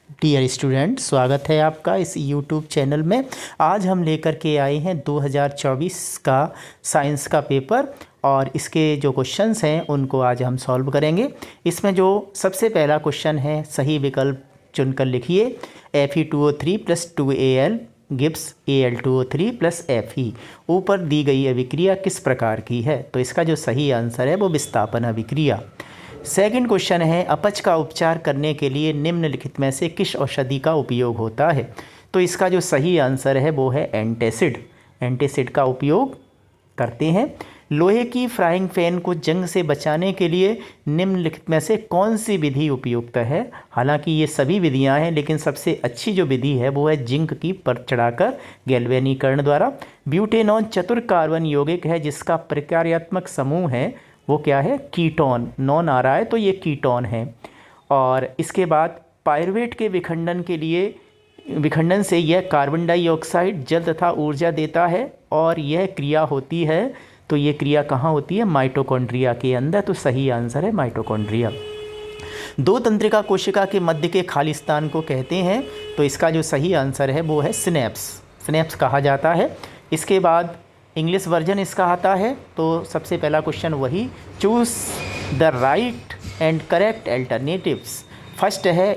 Dear student, स्वागत है आपका इस यूट्यूब चैनल में। आज हम लेकर के आए हैं 2024 का साइंस का पेपर और इसके जो क्वेश्चंस हैं उनको आज हम सॉल्व करेंगे। इसमें जो सबसे पहला क्वेश्चन है, सही विकल्प चुनकर लिखिए। Fe2O3 + 2Al gives Al2O3 + Fe। ऊपर दी गई अभिक्रिया किस प्रकार की है? तो इसका जो सही आंसर है वो विस्थापन अभिक्रिया। सेकंड क्वेश्चन है, अपच का उपचार करने के लिए निम्नलिखित में से किस औषधि का उपयोग होता है? तो इसका जो सही आंसर है वो है एंटासिड। एंटासिड का उपयोग करते हैं। लोहे की फ्राइंग पैन को जंग से बचाने के लिए निम्नलिखित में से कौन सी विधि उपयुक्त है? हालांकि ये सभी विधियां हैं, लेकिन सबसे अच्छी जो विधि है वो है जिंक की परत चढ़ाकर गैल्वेनीकरण द्वारा। ब्यूटेनॉन चतुर कार्बन यौगिक है जिसका प्रकार्यात्मक समूह है वो क्या है? कीटोन। नॉन आ रहा है तो ये कीटोन है। और इसके बाद पायरुवेट के विखंडन से यह कार्बन डाइऑक्साइड जल तथा ऊर्जा देता है और यह क्रिया होती है, तो ये क्रिया कहाँ होती है? माइटोकॉन्ड्रिया के अंदर। तो सही आंसर है माइटोकॉन्ड्रिया। दो तंत्रिका कोशिका के मध्य के खाली स्थान को कहते हैं, तो इसका जो सही आंसर है वो है सिनेप्स। सिनेप्स कहा जाता है। इसके बाद इंग्लिश वर्जन इसका आता है, तो सबसे पहला क्वेश्चन वही, choose the right and correct alternatives. First है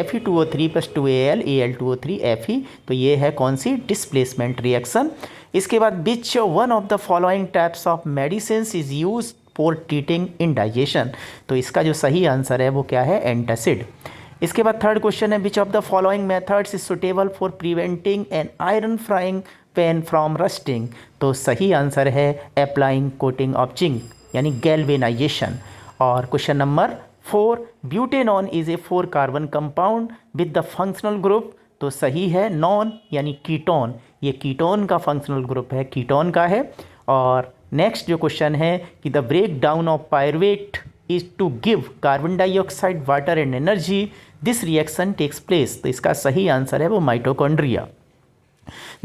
Fe2O3 + 2Al Al2O3 Fe, तो ये है कौन सी? Displacement reaction. इसके बाद which one of the following types of medicine is use for treating indigestion, तो इसका जो सही आंसर है वो क्या है? एंटासिड। इसके बाद थर्ड क्वेश्चन है, which of the following methods is suitable for preventing an iron frying pan from rusting, तो सही आंसर है अप्लाइंग कोटिंग ऑफ जिंक यानी गैल्वेनाइजेशन। और question number 4, butanone is a 4 carbon compound with the functional group, तो सही है non यानी ketone. ये कीटोन का फंक्शनल ग्रुप है, कीटोन का है। और नेक्स्ट जो क्वेश्चन है कि the break down of pyruvate is to give carbon dioxide water and energy, this reaction takes place, तो इसका सही आंसर है वो mitochondria.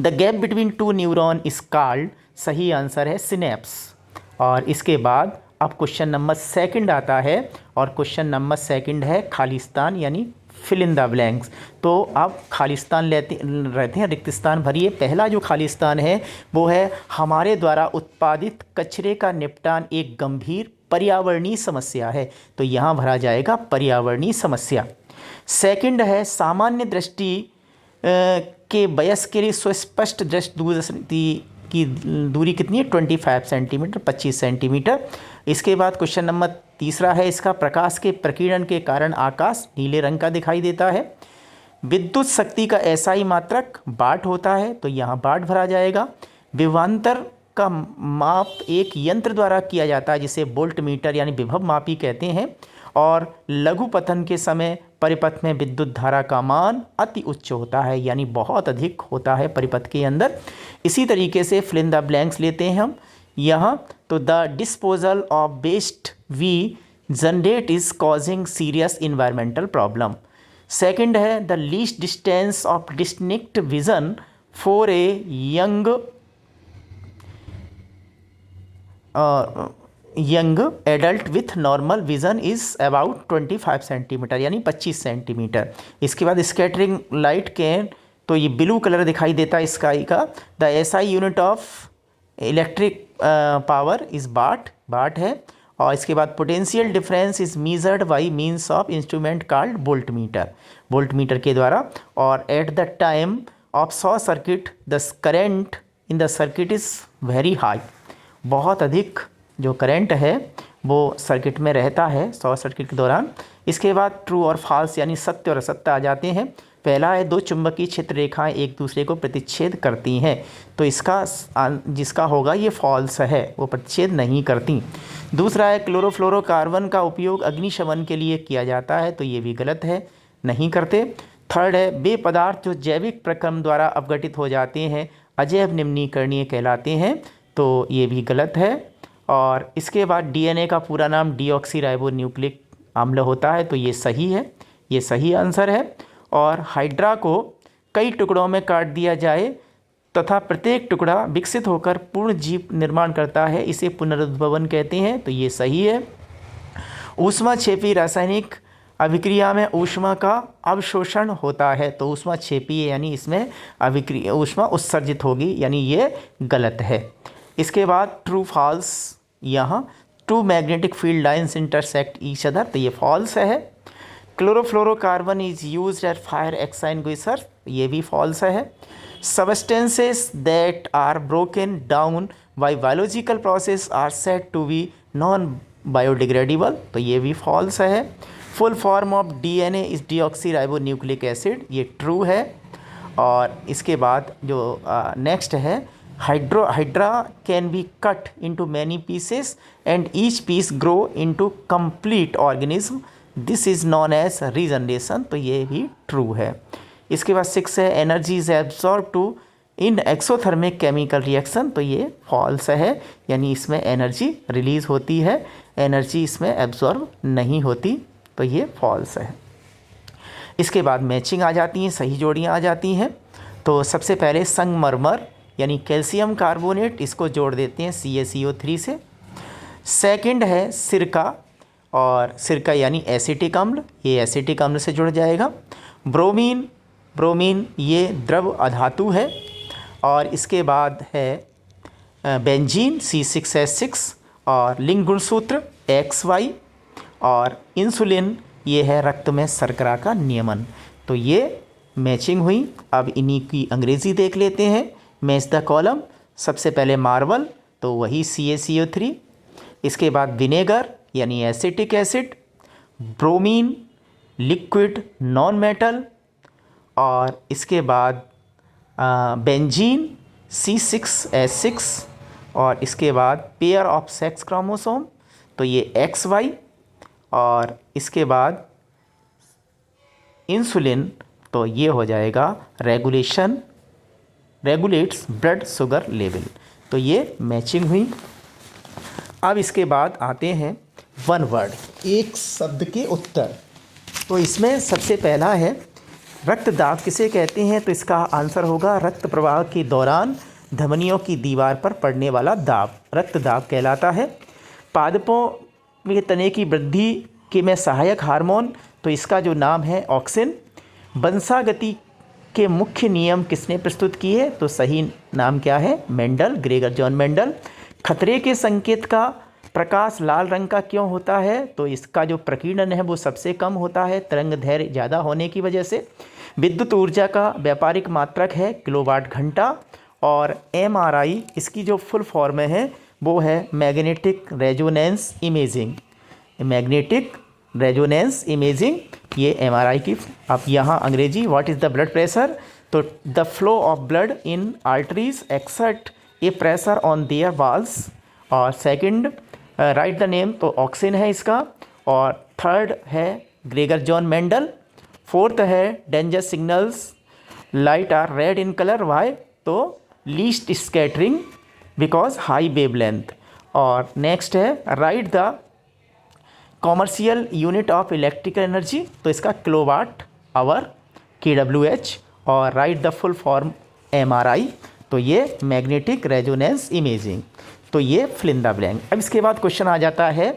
The gap between two neuron is called, सही आंसर है सिनेप्स। और इसके बाद अब क्वेश्चन नंबर सेकंड आता है, और क्वेश्चन नंबर सेकंड है खालिस्तान यानी फिल इन द ब्लैंक्स। तो आप खालिस्तान रहते हैं, रिक्त स्थान भरिए। पहला जो खालिस्तान है वो है, हमारे द्वारा उत्पादित कचरे का निपटान एक गंभीर पर्यावरणीय समस्या है, तो यहाँ भरा जाएगा पर्यावरणीय समस्या। सेकंड है, सामान्य दृष्टि के वयस्क के लिए सुस्पष्ट दृष्टि की दूरी कितनी है? 25 सेंटीमीटर, 25 सेंटीमीटर। इसके बाद क्वेश्चन नंबर तीसरा है, इसका प्रकाश के प्रकीर्णन के कारण आकाश नीले रंग का दिखाई देता है। विद्युत शक्ति का SI मात्रक वाट होता है, तो यहाँ वाट भरा जाएगा। विभवांतर का माप एक यंत्र द्वारा किया जाता है जिसे वोल्ट मीटर यानी विभव मापी कहते हैं। और लघु पतन के समय परिपथ में विद्युत धारा का मान अति उच्च होता है यानी बहुत अधिक होता है परिपथ के अंदर। इसी तरीके से फिल इन द ब्लैंक्स लेते हैं हम यहाँ, तो the disposal of waste we generate is causing serious environmental problem. Second है, the least distance of distinct vision for a young adult with normal vision is about 25 centimetre यानी 25 centimetre. इसके बाद scattering light के, तो ये blue colour दिखाई देता है स्काई का। The SI unit of electric power is what है। और इसके बाद potential difference is measured by means of instrument called volt meter के द्वारा। और at the time of short circuit the current in the circuit is very high, बहुत अधिक जो करंट है वो सर्किट में रहता है शॉर्ट सर्किट के दौरान। इसके बाद ट्रू और फॉल्स यानी सत्य और असत्य आ जाते हैं। पहला है, दो चुंबकीय क्षेत्र रेखाएं एक दूसरे को प्रतिच्छेद करती हैं, तो इसका जिसका होगा ये फॉल्स है, वो प्रतिच्छेद नहीं करती। दूसरा है, क्लोरोफ्लोरोकार्बन का उपयोग अग्निशमन के लिए किया जाता है, तो ये भी गलत है, नहीं करते। थर्ड है, वे पदार्थ जो जैविक प्रक्रम द्वारा अपघटित हो जाते हैं अजैव निम्नीकरणीय कहलाते हैं, तो ये भी गलत है। और इसके बाद DNA का पूरा नाम डीऑक्सी न्यूक्लिक अम्ल होता है, तो ये सही है, ये सही आंसर है। और हाइड्रा को कई टुकड़ों में काट दिया जाए तथा प्रत्येक टुकड़ा विकसित होकर पूर्ण जीव निर्माण करता है, इसे पुनरुद्भवन कहते हैं, तो ये सही है। ऊष्माक्षेपी रासायनिक अभिक्रिया में ऊष्मा का अवशोषण होता है, तो ऊष्मा क्षेपी है, यानी इसमें अभिक्रिया ऊष्मा उत्सर्जित होगी, यानी ये गलत है। इसके बाद ट्रू फॉल्स, यहाँ two magnetic field lines intersect each other, तो ये फॉल्स है। Chlorofluorocarbon is use at fire extinguisher, ये भी फॉल्स है। Substances that are broken down by biological process are said to be non biodegradable, तो ये भी फॉल्स है। Full form of DNA is deoxyribonucleic acid, ये ट्रू है। और इसके बाद जो नेक्स्ट है, hydra can be cut into many pieces and each piece grow into complete organism, this is known as regeneration, तो ये भी ट्रू है। इसके बाद 6 है, energy is absorb to in exothermic chemical reaction, तो ये फॉल्स है, यानी इसमें एनर्जी रिलीज़ होती है, एनर्जी इसमें एब्जॉर्ब नहीं होती, तो ये फॉल्स है। इसके बाद मैचिंग आ जाती हैं, सही जोड़ियाँ आ जाती हैं। तो सबसे पहले संगमरमर यानी कैल्शियम कार्बोनेट, इसको जोड़ देते हैं CaCO3 से। सेकंड है सिरका, और सिरका यानी एसिटिक अम्ल, ये एसिटिक अम्ल से जुड़ जाएगा। ब्रोमीन, ब्रोमीन ये द्रव अधातु है। और इसके बाद है बेंजीन C6H6 और लिंग गुणसूत्र XY। और इंसुलिन ये है रक्त में शर्करा का नियमन, तो ये मैचिंग हुई। अब इन्हीं की अंग्रेज़ी देख लेते हैं। मैच द कॉलम, सबसे पहले मार्बल, तो वही CaCO3। इसके बाद विनेगर यानी acetic acid, bromine liquid non metal, और इसके बाद बेंजीन C6H6, और इसके बाद पेयर ऑफ सेक्स क्रोमोसोम, तो ये XY। और इसके बाद इंसुलिन, तो ये हो जाएगा रेगुलेट्स ब्लड शुगर लेवल, तो ये मैचिंग हुई। अब इसके बाद आते हैं वन वर्ड, एक शब्द के उत्तर। तो इसमें सबसे पहला है रक्त दाब किसे कहते हैं, तो इसका आंसर होगा रक्त प्रवाह के दौरान धमनियों की दीवार पर पड़ने वाला दाब रक्त दाब कहलाता है। पादपों में तने की वृद्धि के में सहायक हार्मोन, तो इसका जो नाम है ऑक्सिन। वंशागति के मुख्य नियम किसने प्रस्तुत किए, तो सही नाम क्या है, मेंडल, ग्रेगर जॉन मेंडल। खतरे के संकेत का प्रकाश लाल रंग का क्यों होता है, तो इसका जो प्रकीर्णन है वो सबसे कम होता है तरंग दैर्घ्य ज़्यादा होने की वजह से। विद्युत ऊर्जा का व्यापारिक मात्रक है किलोवाट घंटा। और MRI इसकी जो फुल फॉर्म है वो है magnetic resonance imaging, magnetic resonance imaging, ये MRI की। अब यहाँ अंग्रेजी, what is the blood pressure, तो the flow of blood in arteries exert a pressure on their walls. और सेकंड राइट द नेम, तो ऑक्सिन है इसका। और थर्ड है ग्रेगर जॉन मेंडल। फोर्थ है danger signals light are red in colour, why, तो least scattering because high wavelength. और next है right the commercial unit of electrical energy, तो इसका किलोवाट आवर kWh। और write the full form MRI, तो ये magnetic resonance imaging, तो ये फिल इन द ब्लैंक। अब इसके बाद क्वेश्चन आ जाता है,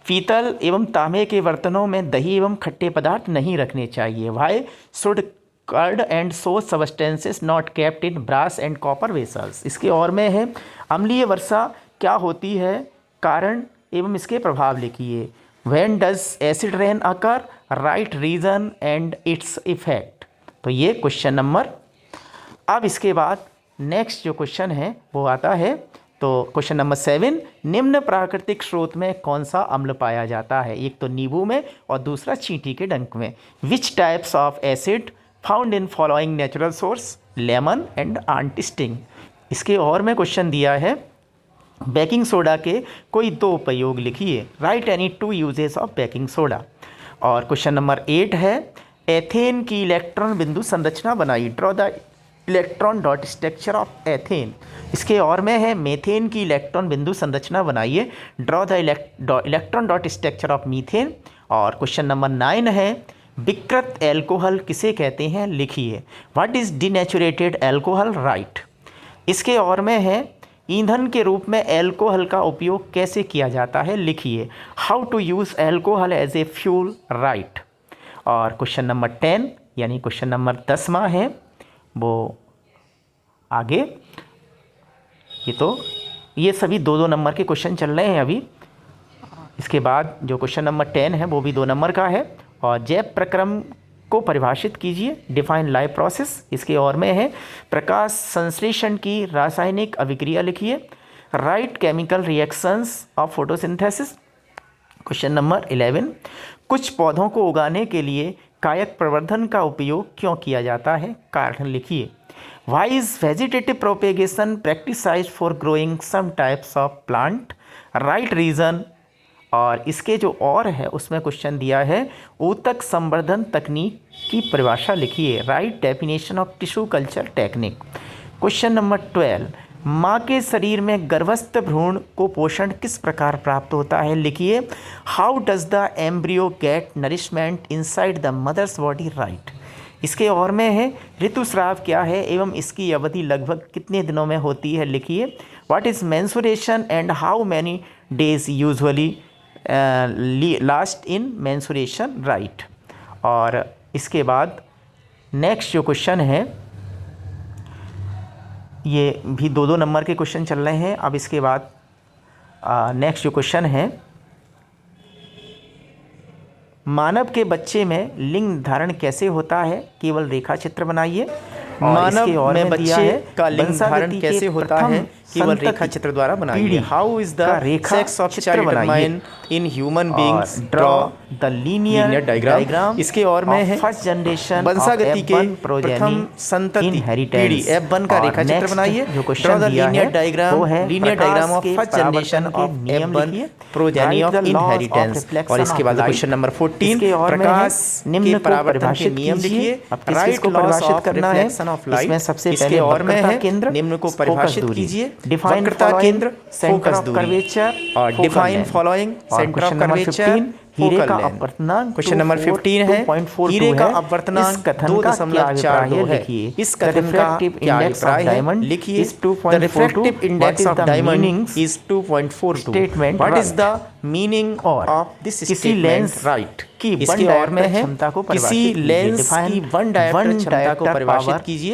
पीतल एवं तांबे के बर्तनों में दही एवं खट्टे पदार्थ नहीं रखने चाहिए, why should curd and sour substances not kept in brass and copper vessels. इसके और में है अम्लीय वर्षा क्या होती है, कारण एवं इसके प्रभाव लिखिए। When does acid rain occur, write reason and its effect, तो ये क्वेश्चन नंबर। अब इसके बाद नेक्स्ट जो क्वेश्चन है वो आता है, तो क्वेश्चन नंबर 7, निम्न प्राकृतिक स्रोत में कौन सा अम्ल पाया जाता है, एक तो नींबू में और दूसरा चींटी के डंक में। Which types of acid found in following natural source, lemon and ant sting. इसके और में क्वेश्चन दिया है, बेकिंग सोडा के कोई 2 उपयोग लिखिए, right any 2 uses of baking soda. और क्वेश्चन नंबर 8 है, एथेन की इलेक्ट्रॉन बिंदु संरचना बनाई, draw the electron dot structure of ethane. इसके और में है मेथेन की इलेक्ट्रॉन बिंदु संरचना बनाइए, draw the electron dot structure of methane. और क्वेश्चन नंबर 9 है, विकृत एल्कोहल किसे कहते हैं, लिखिए, व्हाट इज़ डिनेचुरेटेड एल्कोहल, राइट। इसके और में है, ईंधन के रूप में एल्कोहल का उपयोग कैसे किया जाता है, लिखिए, how to use alcohol as a fuel, write. और क्वेश्चन नंबर 10 यानी क्वेश्चन नंबर 10वां है वो आगे। ये सभी 2-2 नंबर के क्वेश्चन चल रहे हैं अभी। इसके बाद जो क्वेश्चन नंबर 10 है वो भी 2 नंबर का है। और जैव प्रक्रम को परिभाषित कीजिए, डिफाइन लाइफ प्रोसेस। इसके और में है प्रकाश संश्लेषण की रासायनिक अभिक्रिया लिखिए, right chemical reactions of photosynthesis. Question number 11, कुछ पौधों को उगाने के लिए कायक प्रवर्धन का उपयोग क्यों किया जाता है, कारण लिखिए। Why is vegetative propagation practised for growing some types of plant, write reason. और इसके जो और है उसमें क्वेश्चन दिया है ऊतक संवर्धन तकनीक की परिभाषा लिखिए, right definition of tissue culture technique. Question number 12, माँ के शरीर में गर्भस्थ भ्रूण को पोषण किस प्रकार प्राप्त होता है, लिखिए। How does the embryo get nourishment inside the mother's body, write. इसके और में है ऋतुस्राव क्या है एवं इसकी अवधि लगभग कितने दिनों में होती है, लिखिए। What is mensuration and how many days usually last in mensuration, right. और इसके बाद नेक्स्ट जो क्वेश्चन है ये भी 2-2 नंबर के क्वेश्चन चल रहे हैं। अब इसके बाद नेक्स्ट जो क्वेश्चन है, मानव के बच्चे में लिंग निर्धारण कैसे होता है, केवल रेखा चित्र बनाइए। मानव में बच्चे का लिंग निर्धारण कैसे होता है, केवल रेखा चित्र द्वारा बनाइए। How is the sex of child determined in human beings, draw the linear diagram. इसके और में है फर्स्ट जनरेशन वंशागति के प्रथम संतति पीढ़ी F1 का रेखा चित्र बनाइए। Draw the linear diagram of first generation of F1 progeny of inheritance. और इसके बाद क्वेश्चन नंबर 14, प्रकाश के परावर्तन के नियम लिखिए, right loss of reflection of light. इसके और में है निम्न को परिभाषित कीजिए, वक्रता केंद्र, फोकस दूरी। और define following centre of curvature, हीरे का अपवर्तनांक। क्वेश्चन नंबर 15 है हीरे का अपवर्तनांक 2.4 है। इस कथन का क्या अभिप्राय है, लिखिए। The refractive index of diamond is 2.42। What is the meaning of this statement, right. इसके और में है किसी लेंस की 1 डायोप्टर क्षमता को परिभाषित कीजिए,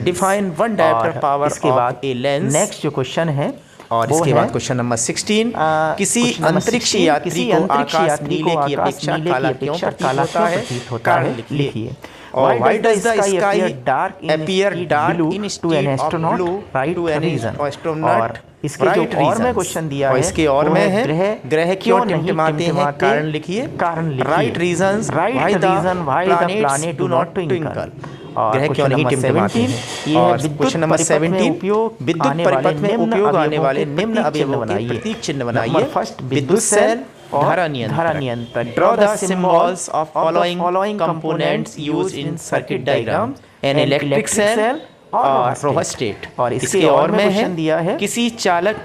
define 1 dioptre power of a lens. Next जो क्वेश्चन है और इसके बाद क्वेश्चन नंबर 16, किसी अंतरिक्ष यात्री को आकाश नीले की अपेक्षा काला क्यों प्रतीत होता है, लिखिए। और why does the sky appear dark in to an astronaut, write to an astronaut. इसके जो और में क्वेश्चन दिया है इसके और में है ग्रह क्यों टिमटिमाते हैं, कारण लिखिए। Right reasons why the planets do not twinkle. ग्रह क्यों नहीं टिमटिमाते हैं। और क्वेश्चन नंबर 17, विद्युत परिपथ में उपयोग आने वाले निम्न अवयवों के प्रतीक चिन्ह बनाइए। फर्स्ट विद्युत सेल, धारा नियंत्रक। Draw the symbols of following components used in circuit diagram, an electric cell और रोहस्टेट। और इसके और में है किसी चालक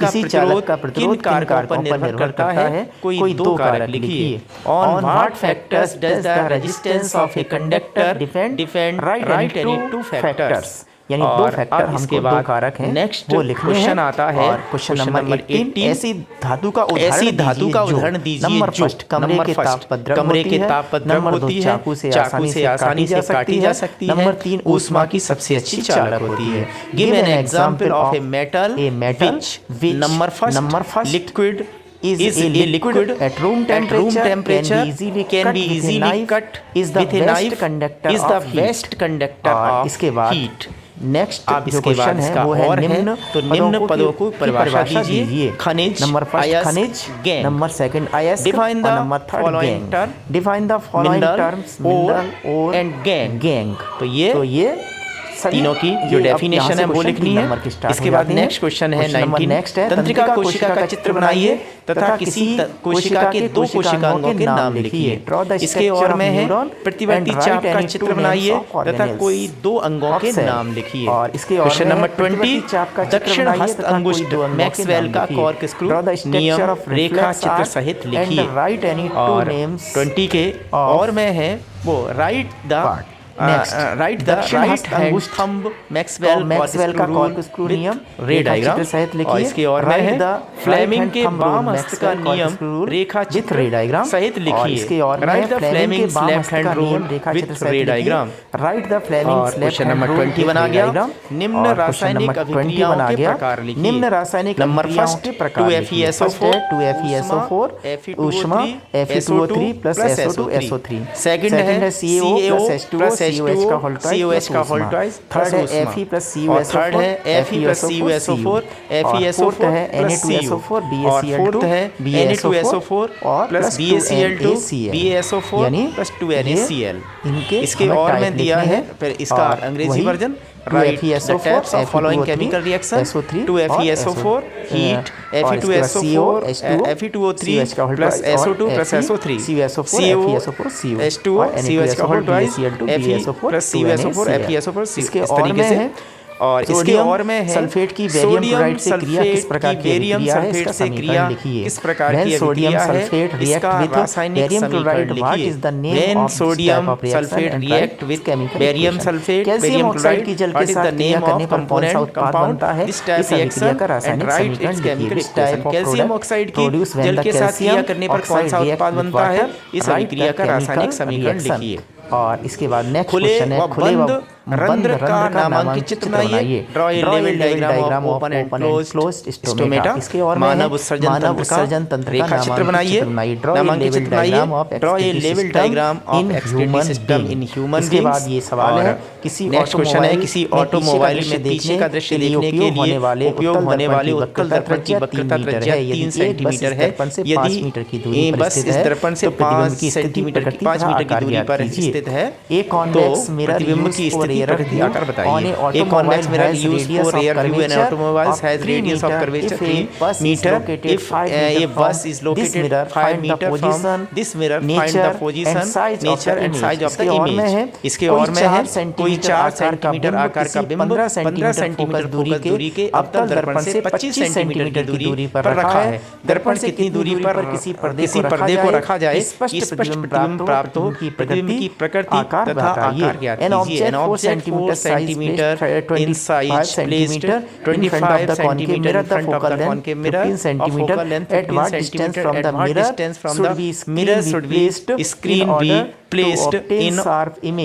का प्रतिरोध किन कारकों पर निर्भर करता है, कोई 2 कारक लिखिए। On what factors does the resistance of a conductor depend, right any 2 factors. यानी 2 फैक्टर हमको 2 कारक हैं, नेक्स्ट क्वेश्चन आता है क्वेश्चन नंबर 18, ऐसी धातु का उदाहरण दीजिए नंबर फर्स्ट कमरे के तापपत्रक होती है, चाकू से आसानी से काटी जा सकती है। नंबर 3 ऊष्मा की सबसे अच्छी चालक होती है। Give an example of a metal which number first liquid is a liquid at room temperature can be easily cut is the best conductor of heat। Next आप इसके बाद इसका वो है निम्न, तो निम्न पदों को परिभाषा दीजिए। खनिज, नंबर फर्स्ट खनिज, नंबर सेकंड अयस्क, define the number third following term, define the following terms mineral, ore and gangue. तो ये तीनों की जो डेफिनेशन है वो लिखनी है। इसके बाद नेक्स्ट क्वेश्चन है 19, तंत्रिका कोशिका का चित्र बनाइए तथा किसी कोशिका के 2 कोशिकांगों के नाम लिखिए। इसके और में है प्रतिवर्ती चाप का चित्र बनाइए तथा कोई 2 अंगों के नाम लिखिए। और इसके क्वेश्चन नंबर 20, दक्षिण हस्त अंगुष्ठ मैक्सवेल का कॉर्कस्क्रू नियम रेखा चित्र सहित लिखिए। और 20 के और में है वो right the right the right hand thumb Maxwell का कॉर्कस्क्रू नियम रे डायग्राम सहित लिखिए। और इसके और में है फ्लेमिंग के वाम हस्त का नियम रेखा चित्र रे डायग्राम सहित लिखिए। इसके और write the Fleming left hand rule with ray diagram. Write the Fleming left hand number 20 बना गया। निम्न रासायनिक अभिक्रियाओं के प्रकार लिखिए। निम्न रासायनिक नंबर फर्स्ट 2FeSO4 2FeSO4 ऊष्मा Fe2O3 plus SO2 सेकंड है CO plus H2O COH का होल ट्वाइस। थर्ड है Fe plus CuSO4 थर्ड है Fe plus CuSO4 FeSO4 है Na2SO4 BaCl2 है Na2SO4 plus BaCl2 BaSO4 यानी plus 2NaCl। इसके और में दिया है फिर इसका अंग्रेजी version right the types of following chemical reaction 2FeSO4 heat Fe2SO4 Fe2O3 plus SO2 plus SO3 CO H2O COH का whole twice Fe plus CuSO4 FeSO4 इस तरीके से। और इसके और में है सल्फेट की बेरियम क्लोराइड से क्रिया किस प्रकार की क्रिया है इसका समीकरण लिखिए। किस प्रकार की sodium sulphate react with barium chloride what is the name of sodium sulphate react with barium sulphate barium oxide की जल के साथ नेम ऑफ कंपोनेंट कंपाउंड है इस टाइप रिएक्शन का रासायनिक समीकरण लिखिए। इस टाइप ऑफ कैल्शियम ऑक्साइड की जल के साथ क्रिया करने पर कौन सा उत्पाद बनता है इस अभिक्रिया का रासायनिक समीकरण लिखिए। और इसके बाद नेक्स्ट क्वेश्चन है खुले व बंद का नामांकित चित्र बनाइए। Draw a level diagram of open and closed stomata. इसके और मानव उत्सर्जन तंत्र रेखा चित्र बनाइए। नामांकित चित्र बनाइए। Draw a level diagram of excretory system in human. इसके बाद ये सवाल है किसी नेक्स्ट क्वेश्चन है किसी ऑटोमोबाइल में पीछे का दृश्य देखने के लिए उपयोग होने वाले उत्तल दर्पण की वक्रता त्रिज्या 3 सेंटीमीटर है। यदि बस इस दर्पण से 5 सेंटीमीटर की 5 मीटर की दूरी पर स्थित है तो प्रतिबिंब की स्थिति प्रकृति आकार बताइए। एक convex mirror used for rear view in automobiles has radius of curvature 3 meter. If a bus is located 5 meter from this mirror, find the position, nature and size of the image. इसके और में है कोई 4 centimetre आकार का बिंब 15 centimetre focus दूरी के अवतल दर्पण से 25 सेंटीमीटर की दूरी पर रखा है। दर्पण से कितनी दूरी पर किसी पर्दे को रखा जाए स्पष्ट प्रतिबिंब प्राप्त हो। प्रतिबिंब की प्रकृति तथा आकार ज्ञात कीजिए। An object 4 centimeter in size placed 25 centimeter in front of the concave mirror of focal length 15 centimeter at what distance from the mirror should be screen be placed in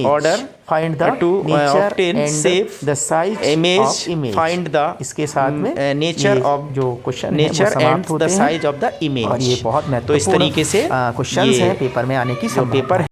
order find the to obtain safe the size image find the इसके साथ में nature of जो question nature and the size of the image। और ये बहुत महत्वपूर्ण तो इस तरीके से क्वेश्चंस है पेपर में आने की पेपर